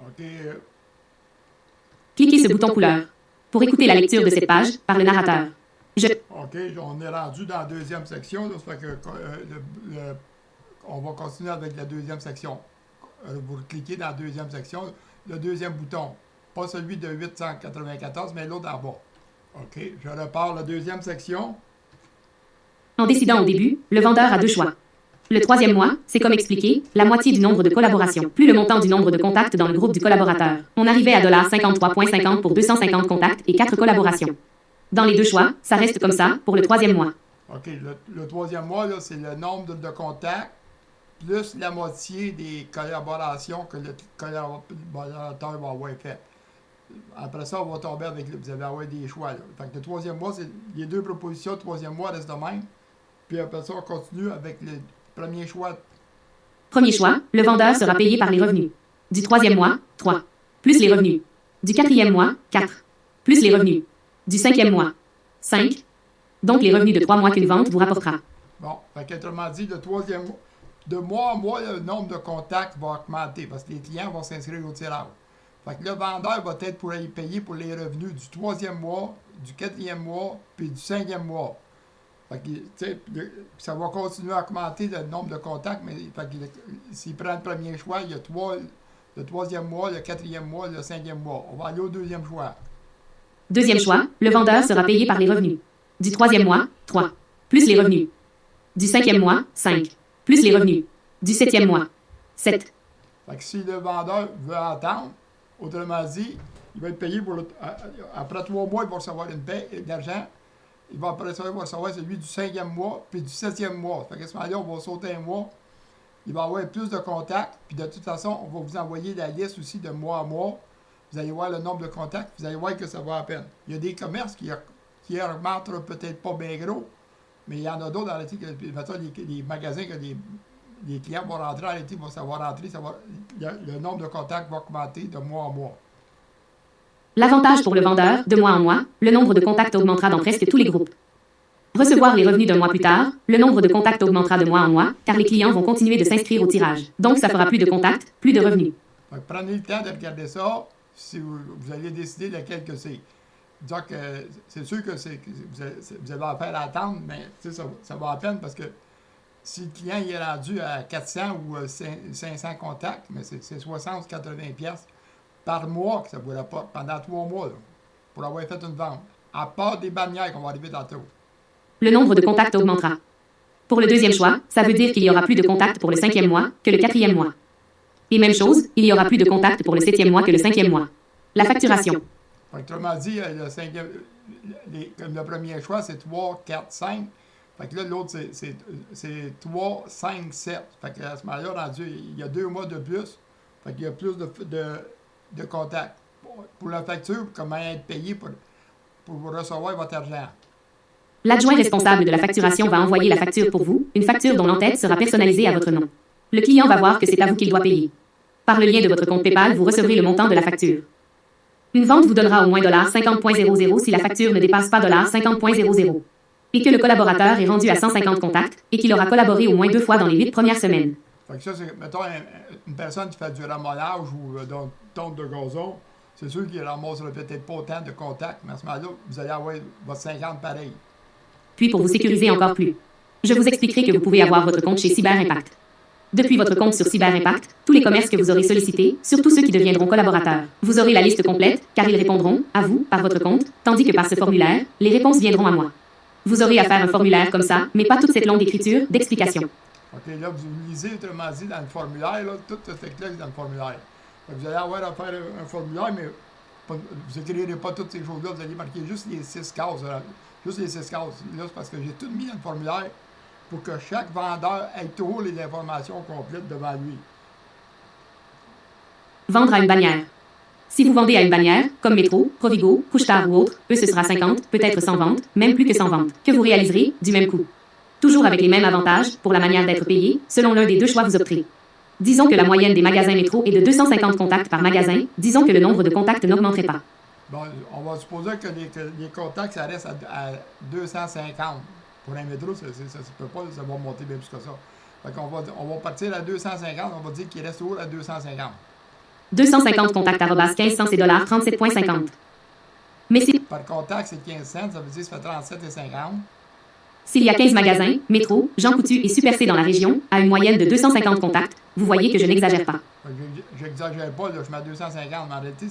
OK, Cliquez ce bouton couleur pour écouter la lecture de cette page par le narrateur. Je OK, on est rendu dans la deuxième section. Là, ça fait que on va continuer avec la deuxième section. Vous cliquez dans la deuxième section, le deuxième bouton. Pas celui de 894, mais l'autre en bas. OK, je repars la deuxième section. En décidant au début, le vendeur a deux choix. Le troisième mois, c'est comme expliqué, la moitié du nombre de collaborations, plus le montant du nombre de contacts dans le groupe du collaborateur. On arrivait à 53,50$ pour 250 contacts et 4 collaborations. Dans les deux choix, ça reste comme ça pour le troisième mois. OK, le troisième mois, là, c'est le nombre de contacts plus la moitié des collaborations que le collaborateur va avoir fait. Après ça, on va tomber avec, vous allez avoir des choix. Là. Fait que le troisième mois, c'est les deux propositions. Le troisième mois reste de même. Puis après ça, on continue avec le premier choix. Premier choix, le vendeur sera payé par les revenus. Du troisième mois, 3. Plus les revenus. Du quatrième mois, 4. Plus les revenus. Du cinquième mois, 5. Donc les revenus de 3 mois qu'une vente vous rapportera. Bon, fait qu'autrement dit, le troisième mois, de mois en mois, le nombre de contacts va augmenter parce que les clients vont s'inscrire au tirage. Fait que le vendeur va être pour y payer pour les revenus du troisième mois, du quatrième mois, puis du cinquième mois. Fait que, tu sais, ça va continuer à augmenter le nombre de contacts, mais fait que, s'il prend le premier choix, il y a le troisième mois, le quatrième mois, le cinquième mois. On va aller au deuxième choix. Deuxième choix, le vendeur sera payé par les revenus. Du troisième mois, 3. Plus les revenus. Du cinquième mois, 5. Plus les revenus. Du septième mois, 7. Fait que si le vendeur veut attendre, autrement dit, il va être payé pour après 3 mois, il va recevoir une paie d'argent. Après ça, il va recevoir celui du cinquième mois, puis du septième mois. Fait qu'à ce moment-là, on va sauter un mois. Il va y avoir plus de contacts, puis de toute façon, on va vous envoyer la liste aussi de mois à mois. Vous allez voir le nombre de contacts, vous allez voir que ça va à peine. Il y a des commerces qui augmentent peut-être pas bien gros, mais il y en a d'autres dans l'été, les magasins que les clients vont rentrer en l'été, vont savoir rentrer, le nombre de contacts va augmenter de mois en mois. L'avantage pour le vendeur, de mois en mois, le nombre de contacts augmentera dans presque tous les groupes. Recevoir les revenus d'un mois plus tard, le nombre de contacts augmentera de mois en mois, car les clients vont continuer de s'inscrire au tirage. Donc ça fera plus de contacts, plus de revenus. Donc, prenez le temps de regarder ça si vous allez décider lequel que c'est. Donc, c'est sûr que vous avez affaire à attendre, mais ça va à peine parce que si le client il est rendu à 400 ou 500 contacts, mais c'est 60 ou 80 pièces par mois que ça vous rapporte pendant 3 mois là, pour avoir fait une vente. À part des bannières qu'on va arriver tantôt. Le nombre de contacts augmentera. Pour le deuxième choix, ça veut dire qu'il y aura plus de contacts pour le cinquième mois que le quatrième mois. Et même chose, il y aura plus de contacts pour le septième mois que le cinquième mois. La facturation. Autrement dit, comme le premier choix, c'est 3, 4, 5. Fait que là, l'autre, c'est 3, 5, 7. Fait que à ce moment-là, rendu, il y a 2 mois de plus. Fait qu'il y a plus de contacts. Pour la facture, comment être payé pour recevoir votre argent. L'adjoint responsable de la facturation va envoyer la facture pour vous, une facture dont l'entête sera personnalisée à votre nom. Le client va voir que c'est à vous qu'il doit payer. Par le lien de votre compte PayPal, vous recevrez le montant de la facture. Une vente vous donnera au moins $50.00 si la facture ne dépasse pas $50.00. Et que le collaborateur est rendu à 150 contacts et qu'il aura collaboré au moins 2 fois dans les 8 premières semaines. Fait que ça, c'est, mettons, une personne qui fait du ramonage ou tonte de gazon, c'est sûr qu'il ramassera peut-être pas autant de contacts, mais à ce moment-là, vous allez avoir votre 50 pareil. Puis pour vous sécuriser encore plus, je vous expliquerai que vous pouvez avoir votre compte chez CyberImpact. Depuis votre compte sur CyberImpact, tous les commerces que vous aurez sollicités, surtout ceux qui deviendront collaborateurs, vous aurez la liste complète, car ils répondront, à vous, par votre compte, tandis que par ce formulaire, les réponses viendront à moi. Vous aurez à faire un formulaire comme ça, mais pas toute cette longue écriture, d'explication. OK, là, vous lisez, autrement dit, dans le formulaire, là, tout ce texte-là est dans le formulaire. Fait que vous allez avoir à faire un formulaire, mais vous n'écrirez pas toutes ces choses-là, vous allez marquer juste les 6 cases. Juste les 6 cases. Là, c'est parce que j'ai tout mis dans le formulaire pour que chaque vendeur ait toujours les informations complètes devant lui. Vendre à une bannière. Si vous vendez à une bannière, comme Métro, Provigo, Couche-Tard ou autre, eux ce sera 50, peut-être 100 ventes, même plus que 100 ventes, que vous réaliserez, du même coup. Toujours avec les mêmes avantages, pour la manière d'être payé, selon l'un des deux choix vous opterez. Disons que la moyenne des magasins Métro est de 250 contacts par magasin, disons que le nombre de contacts n'augmenterait pas. Bon, on va supposer que les contacts, ça reste à 250. Pour un métro, ça peut pas, ça va monter bien plus que ça. Fait qu'on va partir à 250, on va dire qu'il reste toujours à 250. 250 contacts arrobas 15 cents, c'est $37,50. Mais si... Par contact, c'est 15 cents, ça veut dire que ça fait 37,50. S'il y a 15 magasins, Métro, Jean Coutu et Super C dans la région, à une moyenne de 250 contacts, vous voyez que je n'exagère pas. J'exagère pas, là, je mets 250, mais en réalité,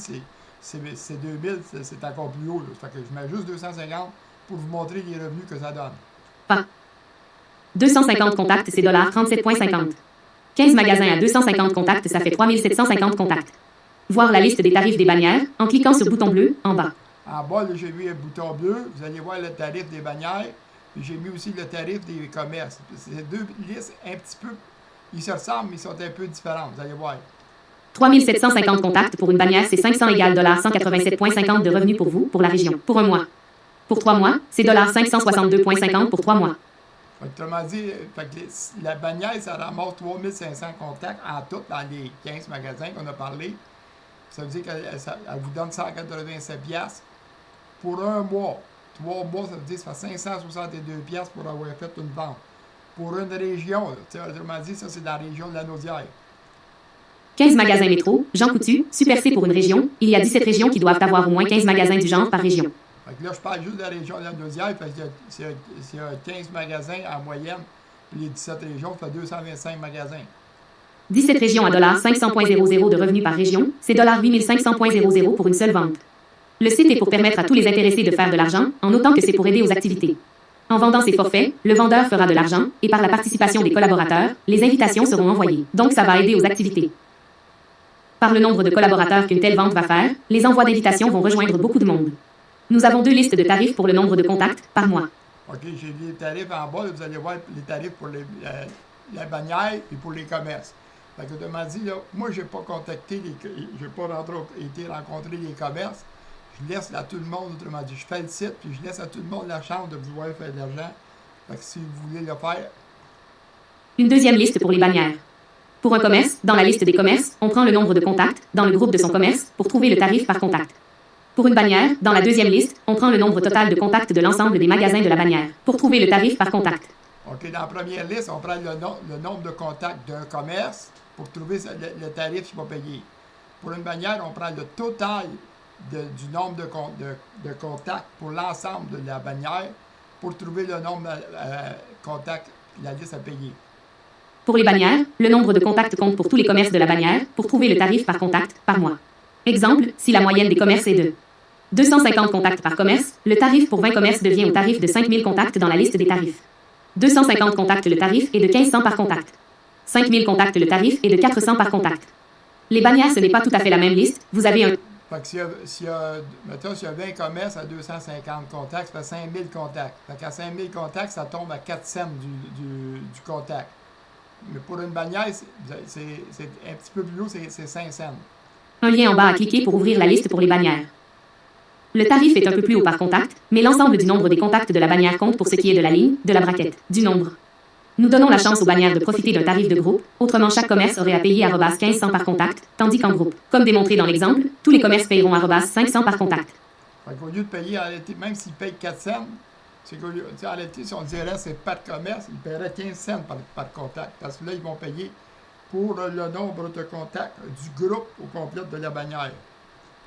c'est 2000, c'est encore plus haut. Là. Ça fait que je mets juste 250 pour vous montrer les revenus que ça donne. Pas. 250 contacts, c'est $37,50. 15 magasins à 250 contacts, ça fait 3750 contacts. Voir la liste des tarifs des bannières en cliquant sur le bouton bleu en bas. En bas, là, j'ai mis un bouton bleu. Vous allez voir le tarif des bannières. Puis j'ai mis aussi le tarif des commerces. C'est deux listes un petit peu... Ils se ressemblent, mais ils sont un peu différents. Vous allez voir. 3750 contacts pour une bannière, c'est 500 égale $187,50 de revenus pour vous, pour la région, pour un mois. Pour 3 mois, c'est $562,50 pour 3 mois. Autrement dit, la bannière, ça ramasse 3500 contacts en tout dans les 15 magasins qu'on a parlé. Ça veut dire qu'elle vous donne 187$ pour un mois. 3 mois, ça veut dire que ça fait 562$ pour avoir fait une vente. Pour une région, autrement dit, ça c'est dans la région de la Naudière. 15 magasins Métro, Jean Coutu, Super C pour une région. Il y a 17 régions qui doivent avoir au moins 15 magasins du genre par région. Fait que là, je parle juste de la région de la Naudière, parce que c'est 15 magasins en moyenne, puis les 17 régions, ça fait 225 magasins. 17 régions à $500,00 de revenus par région, c'est $8500,00 pour une seule vente. Le site est pour permettre à tous les intéressés de faire de l'argent, en autant que c'est pour aider aux activités. En vendant ses forfaits, le vendeur fera de l'argent, et par la participation des collaborateurs, les invitations seront envoyées. Donc ça va aider aux activités. Par le nombre de collaborateurs qu'une telle vente va faire, les envois d'invitations vont rejoindre beaucoup de monde. Nous avons 2 listes de tarifs pour le nombre de contacts par mois. OK, j'ai mis les tarifs en bas, là, vous allez voir les tarifs pour la bannière et pour les commerces. Fait que autrement dit, là, moi, je n'ai pas contacté, j'ai pas été rencontrer les commerces. Je laisse à tout le monde, autrement dit, je fais le site, puis je laisse à tout le monde la chance de vouloir faire de l'argent. Fait que si vous voulez le faire... Une deuxième liste pour les bannières. Pour un commerce, dans la liste des commerces, on prend le nombre de contacts dans le groupe de son commerce pour trouver le tarif par contact. Pour une bannière, dans la deuxième liste, on prend le nombre total de contacts de l'ensemble des magasins de la bannière pour trouver le tarif par contact. OK, dans la première liste, on prend le nombre de contacts d'un commerce pour trouver le tarif qu'il va payer. Pour une bannière, on prend le total du nombre de contacts pour l'ensemble de la bannière pour trouver le nombre de contacts que la liste a payé. Pour les bannières, le nombre de contacts compte pour tous les commerces de la bannière pour trouver le tarif par contact par mois. Exemple, si la moyenne des commerces est de 250 contacts par commerce, le tarif pour 20 commerces devient au tarif de 5000 contacts dans la liste des tarifs. 250 contacts, le tarif est de 1500 par contact. 5000 contacts, le tarif est de 400 par contact. Les bannières, ce n'est pas tout à fait la même liste. Vous avez un... Fait que s'il y a 20 commerces à 250 contacts, ça fait 5000 contacts. Fait qu'à 5000 contacts, ça tombe à 4 cents du contact. Mais pour une bannière, c'est un petit peu plus haut, c'est 5 cents. Un lien en bas à cliquer pour ouvrir la liste pour les bannières. Le tarif est un peu plus haut par contact, mais l'ensemble du nombre des contacts de la bannière compte pour ce qui est de la ligne, de la braquette, du nombre. Nous donnons la chance aux bannières de profiter d'un tarif de groupe, autrement chaque commerce aurait à payer $1500 par contact, tandis qu'en groupe, comme démontré dans l'exemple, tous les commerces paieront $500 par contact. Fait qu'au lieu de payer, en réalité, même s'ils payent 4 cents, c'est qu'en réalité, si on dirait c'est pas de commerce, ils paieraient 15 cents par contact. Parce que là, ils vont payer pour le nombre de contacts du groupe au complet de la bannière.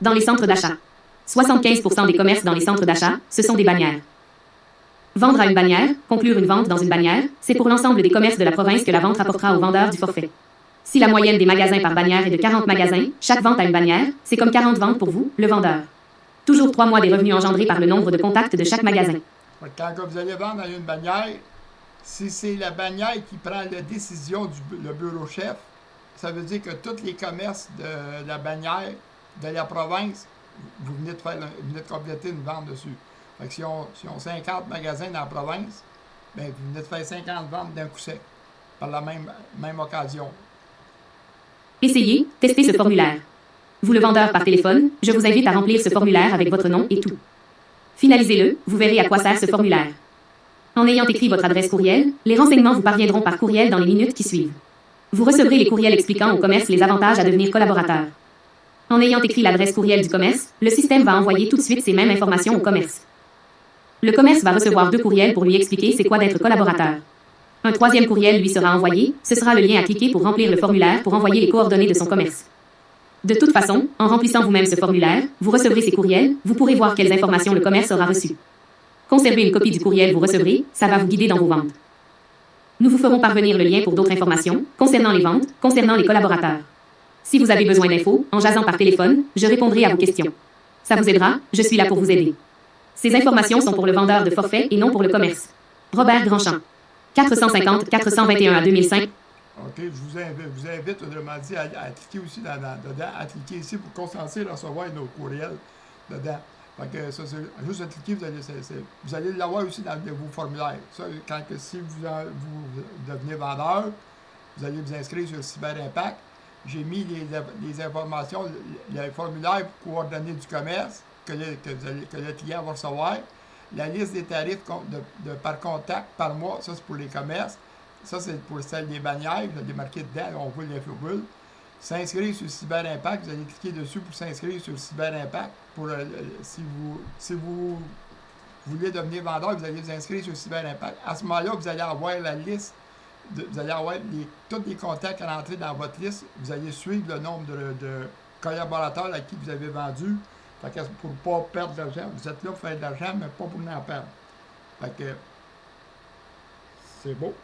Dans les centres d'achat. 75% des commerces dans les centres d'achat, ce sont des bannières. Vendre à une bannière, conclure une vente dans une bannière, c'est pour l'ensemble des commerces de la province que la vente rapportera au vendeur du forfait. Si la moyenne des magasins par bannière est de 40 magasins, chaque vente à une bannière, c'est comme 40 ventes pour vous, le vendeur. Toujours 3 mois des revenus engendrés par le nombre de contacts de chaque magasin. Quand vous allez vendre à une bannière, si c'est la bannière qui prend la décision le bureau chef, ça veut dire que tous les commerces de la bannière de la province, vous venez de compléter une vente dessus. Fait que si on 50 magasins dans la province, bien, vous venez de faire 50 ventes d'un coup sec, par la même occasion. Essayez, testez ce formulaire. Vous le vendeur par téléphone, je vous invite à remplir ce formulaire avec votre nom et tout. Finalisez-le, vous verrez à quoi sert ce formulaire. En ayant écrit votre adresse courriel, les renseignements vous parviendront par courriel dans les minutes qui suivent. Vous recevrez les courriels expliquant au commerce les avantages à devenir collaborateur. En ayant écrit l'adresse courriel du commerce, le système va envoyer tout de suite ces mêmes informations au commerce. Le commerce va recevoir 2 courriels pour lui expliquer c'est quoi d'être collaborateur. Un 3e courriel lui sera envoyé, ce sera le lien à cliquer pour remplir le formulaire pour envoyer les coordonnées de son commerce. De toute façon, en remplissant vous-même ce formulaire, vous recevrez ces courriels, vous pourrez voir quelles informations le commerce aura reçues. Conservez une copie du courriel vous recevrez, ça va vous guider dans vos ventes. Nous vous ferons parvenir le lien pour d'autres informations, concernant les ventes, concernant les collaborateurs. Si vous avez besoin d'infos, en jasant par téléphone, je répondrai à vos questions. Ça vous aidera, je suis là pour vous aider. Ces informations sont pour le vendeur de forfait et non pour le commerce. Robert Grandchamp. 450-421 à 2005. OK, je vous invite autrement dit, à cliquer aussi dedans, à cliquer ici pour consentir à recevoir nos courriels dedans. Fait que ça, c'est juste à cliquer, vous allez l'avoir aussi dans vos formulaires. Ça, si vous devenez vendeur, vous allez vous inscrire sur Cyber Impact. J'ai mis les informations, le formulaire coordonné du commerce que le client va recevoir. La liste des tarifs par contact par mois, ça c'est pour les commerces. Ça c'est pour celle des bannières, je l'ai marqué dedans, on voit l'infobulle. S'inscrire sur Cyber Impact, vous allez cliquer dessus pour s'inscrire sur Cyber Impact. Si vous voulez devenir vendeur, vous allez vous inscrire sur Cyber Impact. À ce moment-là, vous allez avoir la liste, vous allez avoir tous les contacts à rentrer dans votre liste. Vous allez suivre le nombre de collaborateurs à qui vous avez vendu. Fait que pour ne pas perdre d'argent, vous êtes là pour faire de l'argent, mais pas pour en perdre. Fait que c'est beau.